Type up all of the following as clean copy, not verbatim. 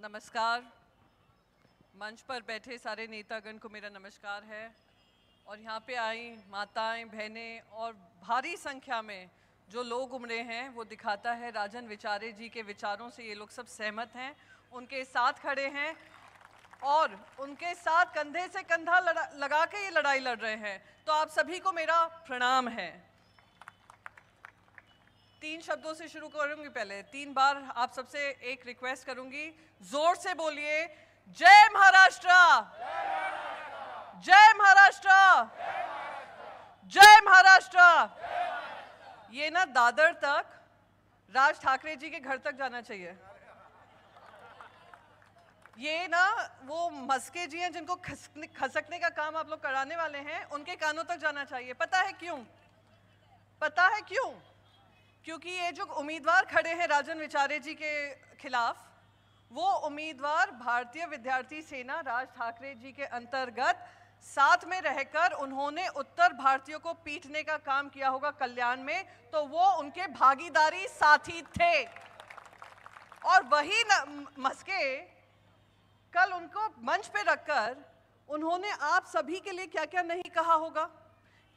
नमस्कार। मंच पर बैठे सारे नेतागण को मेरा नमस्कार है और यहाँ पे आई माताएं, बहनें और भारी संख्या में जो लोग उमड़े हैं वो दिखाता है राजन विचारे जी के विचारों से ये लोग सब सहमत हैं, उनके साथ खड़े हैं और उनके साथ कंधे से कंधा लगा के ये लड़ाई लड़ रहे हैं। तो आप सभी को मेरा प्रणाम है। 3 शब्दों से शुरू करूंगी। पहले 3 बार आप सबसे एक रिक्वेस्ट करूंगी, जोर से बोलिए, जय महाराष्ट्र, जय महाराष्ट्र, जय महाराष्ट्र। ये ना दादर तक राज ठाकरे जी के घर तक जाना चाहिए। ये ना वो मस्के जी हैं जिनको खसकने का काम आप लोग कराने वाले हैं, उनके कानों तक जाना चाहिए। पता है क्यों? पता है क्यों? क्योंकि ये जो उम्मीदवार खड़े हैं राजन विचारे जी के खिलाफ, वो उम्मीदवार भारतीय विद्यार्थी सेना राज ठाकरे जी के अंतर्गत साथ में रहकर उन्होंने उत्तर भारतीयों को पीटने का काम किया होगा कल्याण में, तो वो उनके भागीदारी साथी थे। और वही मस्के कल उनको मंच पे रखकर उन्होंने आप सभी के लिए क्या क्या नहीं कहा होगा।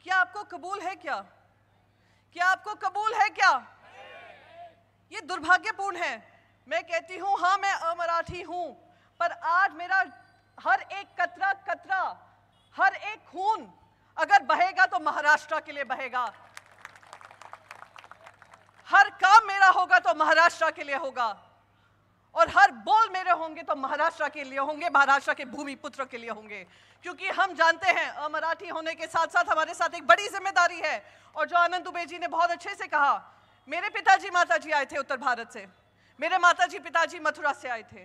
क्या आपको कबूल है? क्या आपको कबूल है? क्या ये दुर्भाग्यपूर्ण है? मैं कहती हूं हाँ, मैं अमराठी हूं, पर आज मेरा हर एक कतरा, हर एक खून अगर बहेगा तो महाराष्ट्र के लिए बहेगा। हर काम मेरा होगा तो महाराष्ट्र के लिए होगा और हर बोल मेरे होंगे तो महाराष्ट्र के लिए होंगे, महाराष्ट्र के भूमि पुत्र के लिए होंगे। क्योंकि हम जानते हैं अमराठी होने के साथ साथ हमारे साथ एक बड़ी जिम्मेदारी है। और जो आनंद दुबे जी ने बहुत अच्छे से कहा, मेरे पिताजी माताजी आए थे उत्तर भारत से, मेरे माताजी पिताजी मथुरा से आए थे।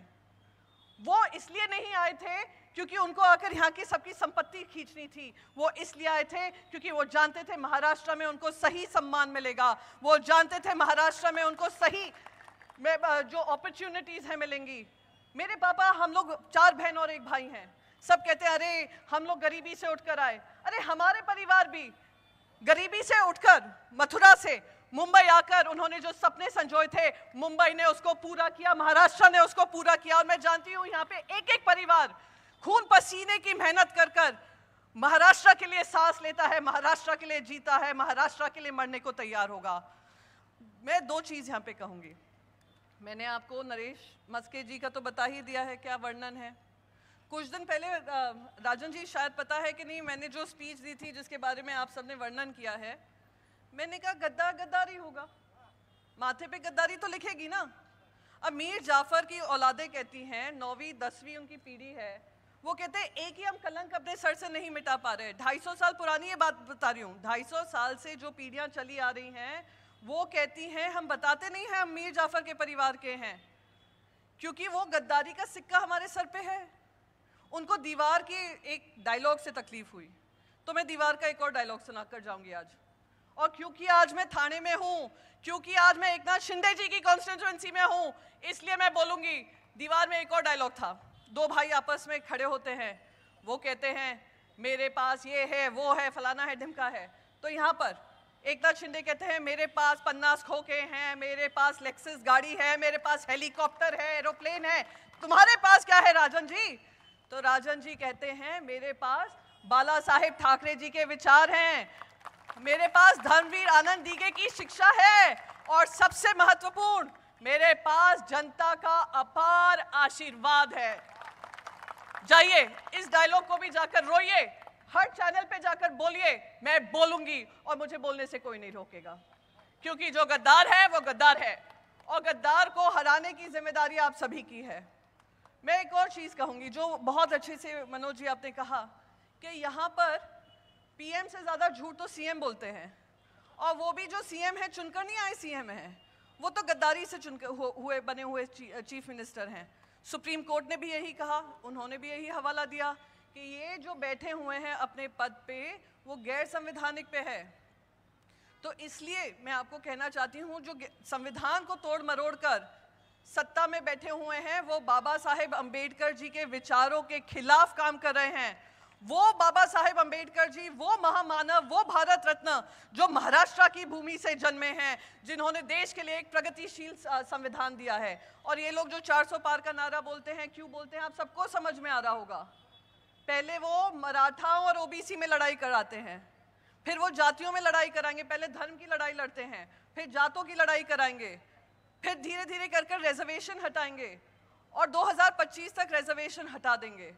वो इसलिए नहीं आए थे क्योंकि उनको आकर यहाँ की सबकी संपत्ति खींचनी थी, वो इसलिए आए थे क्योंकि वो जानते थे महाराष्ट्र में उनको सही सम्मान मिलेगा, वो जानते थे महाराष्ट्र में उनको सही जो अपॉर्चुनिटीज हैं मिलेंगी। मेरे पापा, हम लोग 4 बहन और 1 भाई हैं। सब कहते हैं अरे हम लोग गरीबी से उठकर आए। अरे हमारे परिवार भी गरीबी से उठकर मथुरा से मुंबई आकर उन्होंने जो सपने संजोए थे, मुंबई ने उसको पूरा किया, महाराष्ट्र ने उसको पूरा किया। और मैं जानती हूँ यहाँ पे एक एक परिवार खून पसीने की मेहनत कर कर महाराष्ट्र के लिए सांस लेता है, महाराष्ट्र के लिए जीता है, महाराष्ट्र के लिए मरने को तैयार होगा। मैं 2 चीज यहाँ पे कहूंगी। मैंने आपको नरेश मस्के जी का तो बता ही दिया है क्या वर्णन है। कुछ दिन पहले राजन जी शायद पता है कि नहीं, मैंने जो स्पीच दी थी जिसके बारे में आप सबने वर्णन किया है, मैंने कहा गद्दारी होगा, माथे पे गद्दारी तो लिखेगी ना। अब मीर जाफर की औलादे कहती हैं, 9वीं 10वीं उनकी पीढ़ी है, वो कहते हैं एक ही हम कलंक अपने सर से नहीं मिटा पा रहे। 250 साल पुरानी ये बात बता रही हूँ, 250 साल से जो पीढ़ियाँ चली आ रही हैं, वो कहती हैं हम बताते नहीं हैं हम मीर जाफर के परिवार के हैं, क्योंकि वो गद्दारी का सिक्का हमारे सर पे है। उनको दीवार की एक डायलॉग से तकलीफ हुई, तो मैं दीवार का एक और डायलॉग सुनाकर जाऊंगी आज। और क्योंकि आज मैं थाने में हूं, क्योंकि आज मैं एकनाथ शिंदे जी की कॉन्स्टिट्यूएंसी में हूं, इसलिए मैं बोलूंगी। दीवार में एक और डायलॉग था, 2 भाई आपस में खड़े होते हैं, वो कहते हैं मेरे पास ये है, वो है, फलाना है, ढिमका है। तो यहाँ पर एकनाथ शिंदे कहते हैं मेरे पास 50 खोखे हैं, मेरे पास लेक्सस गाड़ी है, मेरे पास हेलीकॉप्टर है, एरोप्लेन है, तुम्हारे पास क्या है राजन जी? तो राजन जी कहते हैं मेरे पास बाला साहेब ठाकरे जी के विचार हैं, मेरे पास धर्मवीर आनंद दीघे की शिक्षा है, और सबसे महत्वपूर्ण मेरे पास जनता का अपार आशीर्वाद है। जाइए इस डायलॉग को भी जाकर रोइए, हर चैनल पे जाकर बोलिए, मैं बोलूंगी और मुझे बोलने से कोई नहीं रोकेगा। क्योंकि जो गद्दार है वो गद्दार है और गद्दार को हराने की जिम्मेदारी आप सभी की है। मैं एक और चीज कहूंगी जो बहुत अच्छे से मनोज जी आपने कहा कि यहाँ पर पीएम से ज्यादा झूठ तो सीएम बोलते हैं, और वो भी जो सीएम है चुनकर नहीं आए सीएम हैं, वो तो गद्दारी से चुनकर बने हुए चीफ मिनिस्टर हैं। सुप्रीम कोर्ट ने भी यही कहा, उन्होंने भी यही हवाला दिया कि ये जो बैठे हुए हैं अपने पद पे वो गैर संवैधानिक पे है। तो इसलिए मैं आपको कहना चाहती हूँ जो संविधान को तोड़ मरोड़ कर सत्ता में बैठे हुए हैं, वो बाबा साहेब अंबेडकर जी के विचारों के खिलाफ काम कर रहे हैं। वो बाबा साहेब अंबेडकर जी, वो महामानव, वो भारत रत्न जो महाराष्ट्र की भूमि से जन्मे हैं, जिन्होंने देश के लिए एक प्रगतिशील संविधान दिया है। और ये लोग जो 400 पार का नारा बोलते हैं, क्यों बोलते हैं, आप सबको समझ में आ रहा होगा। पहले वो मराठाओं और ओबीसी में लड़ाई कराते हैं, फिर वो जातियों में लड़ाई कराएंगे, पहले धर्म की लड़ाई लड़ते हैं, फिर जातों की लड़ाई कराएंगे, फिर धीरे धीरे कर रिजर्वेशन हटाएंगे और 2025 तक रिजर्वेशन हटा देंगे।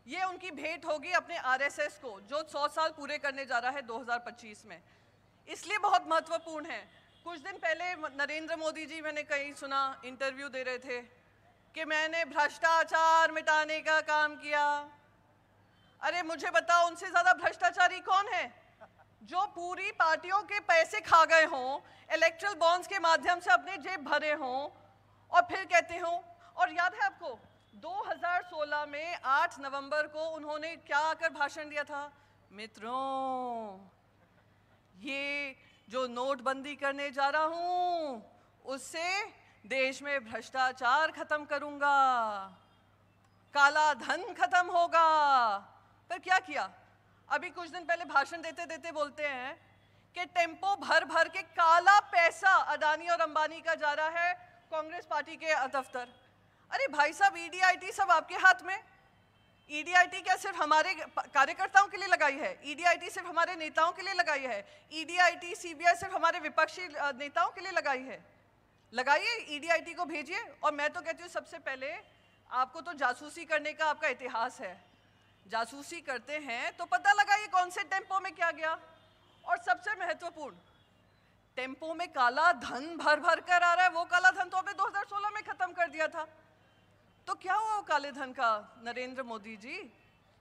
ये उनकी भेंट होगी अपने आरएसएस को, जो 100 साल पूरे करने जा रहा है 2025 में। इसलिए बहुत महत्वपूर्ण है। कुछ दिन पहले नरेंद्र मोदी जी, मैंने कहीं सुना, इंटरव्यू दे रहे थे कि मैंने भ्रष्टाचार मिटाने का काम किया। अरे मुझे बताओ, उनसे ज़्यादा भ्रष्टाचारी कौन है? जो पूरी पार्टियों के पैसे खा गए हों, इलेक्ट्रल बॉन्ड्स के माध्यम से अपने जेब भरे हों, और फिर कहते हों। और याद है आपको 2016 में 8 नवंबर को उन्होंने क्या आकर भाषण दिया था? मित्रों, ये जो नोटबंदी करने जा रहा हूं, उससे देश में भ्रष्टाचार खत्म करूंगा, काला धन खत्म होगा। पर क्या किया? अभी कुछ दिन पहले भाषण देते देते बोलते हैं कि टेम्पो भर भर के काला पैसा अडानी और अंबानी का जा रहा है कांग्रेस पार्टी के दफ्तर। अरे भाई साहब, ईडीआईटी सब आपके हाथ में। ईडीआईटी क्या सिर्फ हमारे कार्यकर्ताओं के लिए लगाई है? ईडीआईटी सिर्फ हमारे नेताओं के लिए लगाई है? ईडीआईटी सीबीआई सिर्फ हमारे विपक्षी नेताओं के लिए लगाई है? लगाइए, ईडीआईटी को भेजिए। और मैं तो कहती हूँ, सबसे पहले आपको तो जासूसी करने का आपका इतिहास है, जासूसी करते हैं तो पता लगाइए कौन से टेम्पो में क्या गया। और सबसे महत्वपूर्ण, टेम्पो में काला धन भर भर कर आ रहा है। वो काला धन तो आपने 2016 में खत्म कर दिया था। तो क्या हुआ वो काले धन का, नरेंद्र मोदी जी?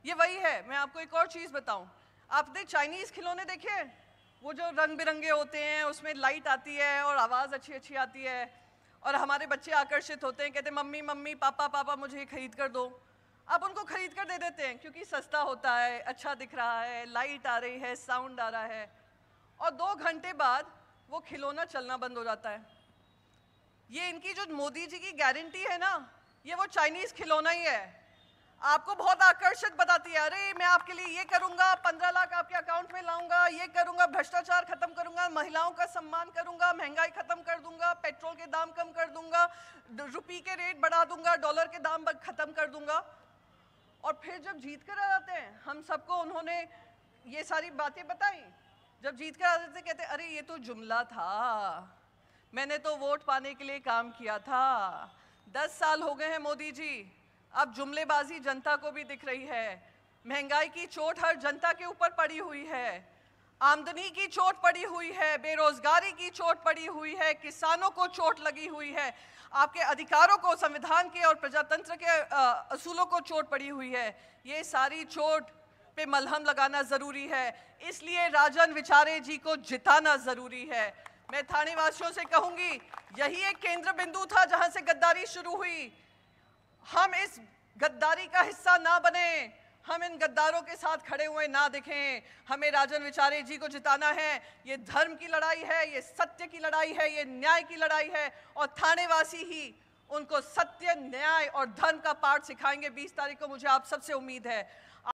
ये वही है। मैं आपको एक और चीज़ बताऊं, आपने चाइनीज़ खिलौने देखे? वो जो रंग बिरंगे होते हैं, उसमें लाइट आती है और आवाज़ अच्छी अच्छी आती है, और हमारे बच्चे आकर्षित होते हैं, कहते हैं मम्मी मम्मी, पापा पापा, मुझे ये खरीद कर दो। आप उनको खरीद कर दे देते हैं क्योंकि सस्ता होता है, अच्छा दिख रहा है, लाइट आ रही है, साउंड आ रहा है, और 2 घंटे बाद वो खिलौना चलना बंद हो जाता है। ये इनकी जो मोदी जी की गारंटी है ना, ये वो चाइनीज़ खिलौना ही है। आपको बहुत आकर्षित बताती है, अरे मैं आपके लिए ये करूंगा, 15 लाख आपके अकाउंट में लाऊंगा, ये करूंगा, भ्रष्टाचार खत्म करूंगा, महिलाओं का सम्मान करूंगा, महंगाई खत्म कर दूंगा, पेट्रोल के दाम कम कर दूंगा, रुपये के रेट बढ़ा दूंगा, डॉलर के दाम खत्म कर दूंगा। और फिर जब जीत कर आ जाते हैं, हम सबको उन्होंने ये सारी बातें बताई, जब जीत कर आ जाते कहते अरे ये तो जुमला था, मैंने तो वोट पाने के लिए काम किया था। 10 साल हो गए हैं मोदी जी, अब जुमलेबाजी जनता को भी दिख रही है। महंगाई की चोट हर जनता के ऊपर पड़ी हुई है, आमदनी की चोट पड़ी हुई है, बेरोजगारी की चोट पड़ी हुई है, किसानों को चोट लगी हुई है, आपके अधिकारों को, संविधान के और प्रजातंत्र के असूलों को चोट पड़ी हुई है। ये सारी चोट पे मलहम लगाना ज़रूरी है, इसलिए राजन विचारे जी को जिताना ज़रूरी है। मैं थाने वासियों से कहूँगी, यही एक केंद्र बिंदु था जहाँ से गद्दारी शुरू हुई। हम इस गद्दारी का हिस्सा ना बने, हम इन गद्दारों के साथ खड़े हुए ना दिखें। हमें राजन विचारे जी को जिताना है। ये धर्म की लड़ाई है, ये सत्य की लड़ाई है, ये न्याय की लड़ाई है, और थानेवासी ही उनको सत्य, न्याय और धर्म का पाठ सिखाएंगे। 20 तारीख को मुझे आप सबसे उम्मीद है।